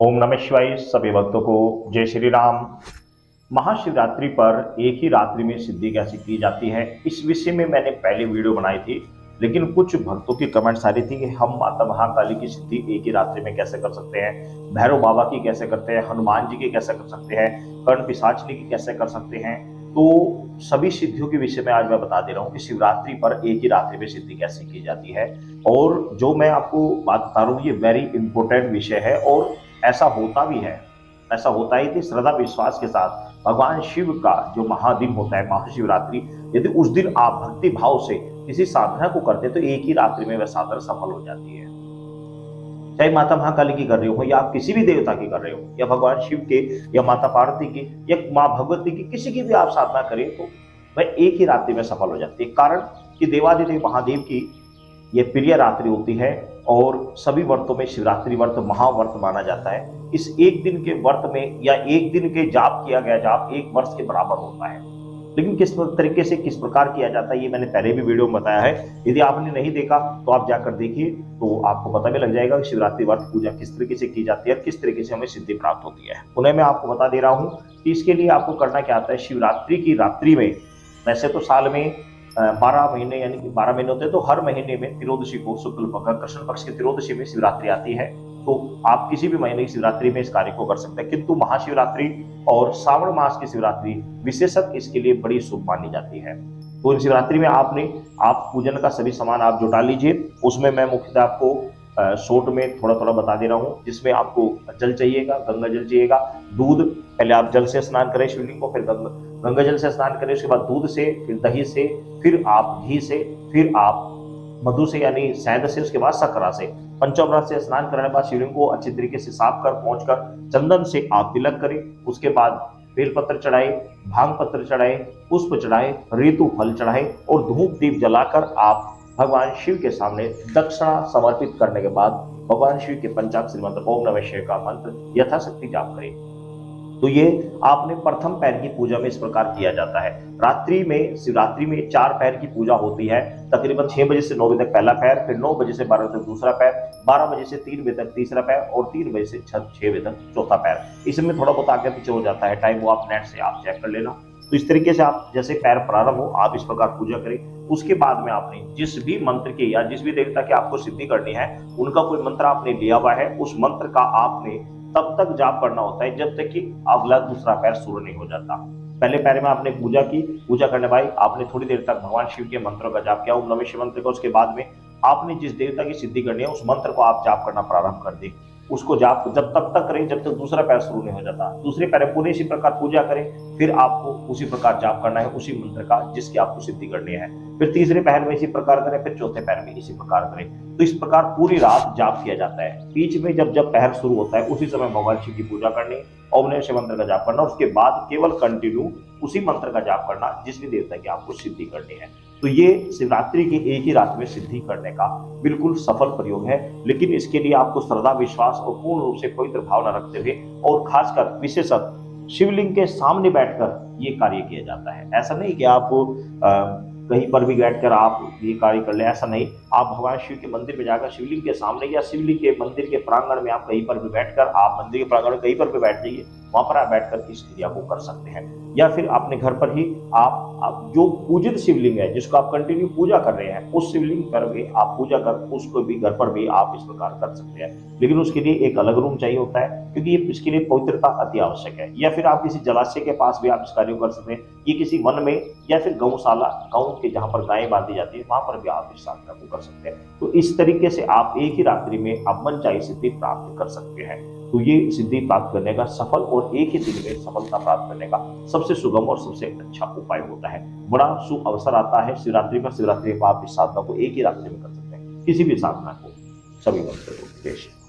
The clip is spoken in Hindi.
ओम नमः शिवाय। सभी भक्तों को जय श्री राम। महाशिवरात्रि पर एक ही रात्रि में सिद्धि कैसे की जाती है, इस विषय में मैंने पहले वीडियो बनाई थी, लेकिन कुछ भक्तों की कमेंट्स आ रही थी कि हम माता महाकाली की सिद्धि एक ही रात्रि में कैसे कर सकते हैं, भैरव बाबा की कैसे करते हैं, हनुमान जी की कैसे कर सकते हैं, कर्ण पिशाचनी की कैसे कर सकते हैं। तो सभी सिद्धियों के विषय में आज मैं बता दे रहा हूँ कि शिवरात्रि पर एक ही रात्रि में सिद्धि कैसे की जाती है। और जो मैं आपको बात बता रहा हूँ ये वेरी इंपॉर्टेंट विषय है और ऐसा होता भी है। ऐसा होता ही थी श्रद्धा विश्वास के साथ भगवान शिव का जो महादिन होता है महाशिवरात्रि, यदि उस दिन आप भक्ति भाव से किसी साधना को करते हैं तो एक ही रात्रि में वह साधना सफल हो जाती है। चाहे माता महाकाली की कर रहे हो या आप किसी भी देवता की कर रहे हो या भगवान शिव के या माता पार्वती की या माँ भगवती की, किसी की भी आप साधना करें तो वह एक ही रात्रि में सफल हो जाती है। कारण कि देवादिदेव महादेव की ये प्रिय रात्रि होती है और सभी व्रतों में शिवरात्रि व्रत महाव्रत माना जाता है। इस एक दिन के व्रत में या एक दिन के जाप किया गया जाप एक वर्ष के बराबर होता है। लेकिन किस तरीके से किस प्रकार किया जाता है ये मैंने पहले भी वीडियो में बताया है। यदि आपने नहीं देखा तो आप जाकर देखिए तो आपको पता भी लग जाएगा कि शिवरात्रि व्रत पूजा किस तरीके से की जाती है और किस तरीके से हमें सिद्धि प्राप्त होती है। उन्हें मैं आपको बता दे रहा हूँ कि इसके लिए आपको करना क्या आता है। शिवरात्रि की रात्रि में, वैसे तो साल में 12 महीने यानी कि 12 महीने होते हैं, तो हर महीने में त्रियोदशी को शुक्ल पक्ष कृष्ण पक्ष की त्रियोदशी में शिवरात्रि आती है। तो आप किसी भी महीने की शिवरात्रि में इस कार्य को कर सकते हैं, किंतु महाशिवरात्रि और श्रावण मास की शिवरात्रि विशेषत इसके लिए बड़ी शुभ मानी जाती है। तो इस शिवरात्रि में आप पूजन का सभी सामान आप जुटा लीजिए। उसमें मैं मुख्यतः आपको शॉर्ट में थोड़ा थोड़ा बता दे रहा हूँ, जिसमें आपको जल चाहिएगा, गंगा जल चाहिएगा, दूध। पहले आप जल से स्नान करें शिवलिंग को, फिर गंगा जल से स्नान करें, उसके बाद दूध से, फिर दही से, फिर आप घी से, फिर आप मधु से यानी शहद से, उसके बाद सकरा से। पंचामृत से स्नान करने के बाद शिवलिंग को अच्छी तरीके से साफ कर पहुंच कर चंदन से आप तिलक करें। उसके बाद बेलपत्र चढ़ाए, भांग पत्र चढ़ाए, पुष्प चढ़ाए, ऋतु फल चढ़ाए और धूप दीप जलाकर आप भगवान शिव के सामने दक्षिणा समर्पित करने के बाद भगवान शिव के पंचाक्षरी मंत्र ओम नमः शिवाय का मंत्र यथाशक्ति जाप करें। तो ये आपने प्रथम पैर की पूजा में इस प्रकार किया जाता है। रात्रि में शिवरात्रि में 4 पैर की पूजा होती है। तकरीबन 6 बजे से 9 बजे तक पहला पैर, फिर 9 बजे से 12 बजे तक दूसरा पैर, 12 बजे से 3 बजे तक तीसरा पैर और 3 बजे से 6 बजे तक चौथा पैर। इसमें थोड़ा बहुत आगे पीछे हो जाता है टाइम, वो आप नेट से आप चेक कर लेना। तो इस तरीके से आप जैसे पैर प्रारंभ हो आप इस प्रकार पूजा करें। उसके बाद में आपने जिस भी मंत्र की या जिस भी देवता की आपको सिद्धि करनी है उनका कोई मंत्र आपने लिया हुआ है, उस मंत्र का आपने तब तक जाप करना होता है जब तक कि अगला दूसरा पैर शुरू नहीं हो जाता। पहले पैर में आपने पूजा की, पूजा करने बाद आपने थोड़ी देर तक भगवान शिव के मंत्रों का जाप किया, ओम नमः शिवाय मंत्र का। उसके बाद में आपने जिस देवता की सिद्धि करनी है उस मंत्र को आप जाप करना प्रारंभ कर दें। उसको जाप जब तक करें जब तक दूसरा पैर शुरू नहीं हो जाता। दूसरे पैर में पुनः इसी प्रकार पूजा करें, फिर आपको उसी प्रकार जाप करना है उसी मंत्र का जिसकी आपको सिद्धि करनी है। फिर तीसरे पैर में इसी प्रकार करें, फिर चौथे पैर में इसी प्रकार करें। तो इस प्रकार पूरी रात जाप किया जाता है। बीच में जब जब पैर शुरू होता है उसी समय भगवान शिव की पूजा करनी, ओम नमः शिवाय मंत्र का जाप करना, उसके बाद केवल कंटिन्यू उसी मंत्र का जाप करना जिस भी देवता की आपको सिद्धि करनी है। तो ये शिवरात्रि की एक ही रात में सिद्धि करने का बिल्कुल सफल प्रयोग है। लेकिन इसके लिए आपको श्रद्धा विश्वास और पूर्ण रूप से पवित्र भावना रखते हुए और खासकर विशेषत शिवलिंग के सामने बैठकर ये कार्य किया जाता है। ऐसा नहीं कि आप कहीं पर भी बैठकर आप ये कार्य कर ले, ऐसा नहीं। आप भगवान शिव के मंदिर में जाकर शिवलिंग के सामने या शिवलिंग के मंदिर के प्रांगण में आप कहीं पर भी बैठकर, आप मंदिर के प्रांगण में कहीं पर भी बैठ जाइए, वहां पर आप बैठकर इस क्रिया को कर सकते हैं। या फिर अपने घर पर ही आप जो पूजित शिवलिंग है जिसको आप कंटिन्यू पूजा कर रहे हैं उस शिवलिंग पर भी आप पूजा कर उसको भी घर पर भी आप इस प्रकार कर सकते हैं। लेकिन उसके लिए एक अलग रूम चाहिए होता है क्योंकि ये इसके लिए पवित्रता अति आवश्यक है। या फिर आप किसी जलाशय के पास भी आप इस कार्य को कर सकते हैं, ये किसी वन में या फिर गौशाला गाँव के जहाँ पर गायें बांधी जाती है वहां पर भी आप इस साधना को कर सकते हैं। तो इस तरीके से आप एक ही रात्रि में आप मनचाही सिद्धि प्राप्त कर सकते हैं। तो ये सिद्धि प्राप्त करने का सफल और एक ही दिन में सफलता प्राप्त करने का सबसे सुगम और सबसे अच्छा उपाय होता है। बड़ा शुभ अवसर आता है शिवरात्रि पर। शिवरात्रि पर आप इस साधना को एक ही रात्रि में कर सकते हैं, किसी भी साधना को। सभी भक्तों को जय श्री